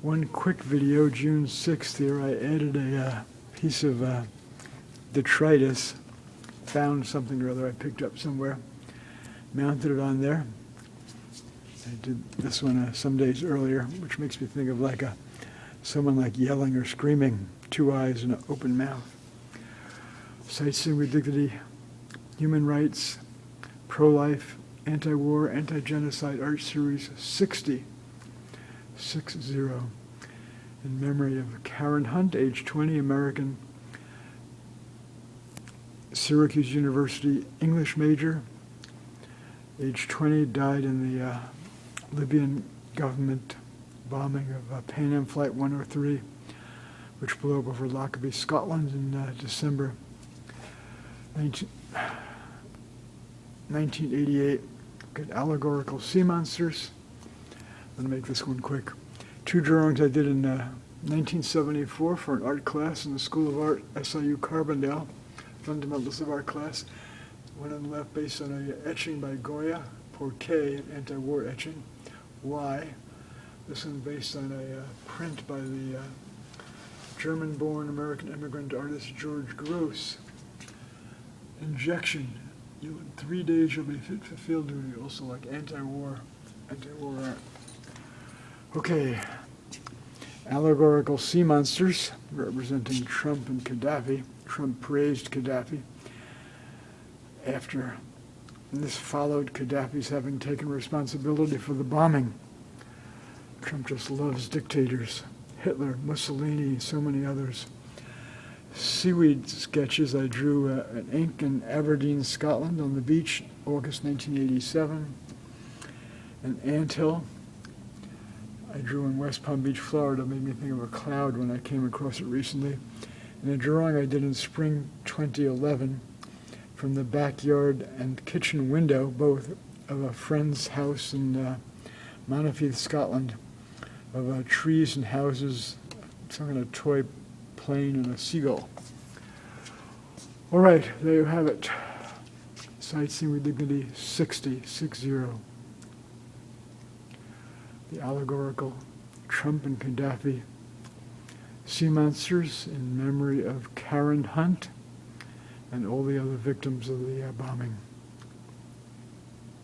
One quick video, June 6th here, I added a piece of detritus, found something or other I picked up somewhere, mounted it on there. I did this one some days earlier, which makes me think of like someone like yelling or screaming, 2 eyes and an open mouth. Sightseeing with Dignity, Human Rights, Pro-Life, Anti-War, Anti-Genocide Art Series 60, 60, in memory of Karen Hunt, age 20, American, Syracuse University English major, age 20, died in the Libyan government bombing of PanAm Flight 103, which blew up over Lockerbie, Scotland in December 1988. Good allegorical sea monsters. I'm going to make this one quick. 2 drawings I did in 1974 for an art class in the School of Art, SIU Carbondale, Fundamentals of Art class. One on the left based on an etching by Goya, Porquet, an anti-war etching. Y. This one based on a print by the German-born American immigrant artist George Gross. Injection. In 3 days you'll be fit for field duty, also like anti-war art. Okay, allegorical sea monsters representing Trump and Qaddafi. Trump praised Qaddafi and this followed Qaddafi's having taken responsibility for the bombing. Trump just loves dictators. Hitler, Mussolini, so many others. Seaweed sketches I drew an ink in Aberdeen, Scotland on the beach, August 1987. An anthill I drew in West Palm Beach, Florida, made me think of a cloud when I came across it recently. And a drawing I did in spring 2011 from the backyard and kitchen window, both of a friend's house in Montefiore, Scotland, of trees and houses, some kind of toy plane and a seagull. All right, there you have it. Sightseeing with Dignity 60, 60. The allegorical Trump and Qaddafi sea monsters in memory of Karen Hunt and all the other victims of the bombing.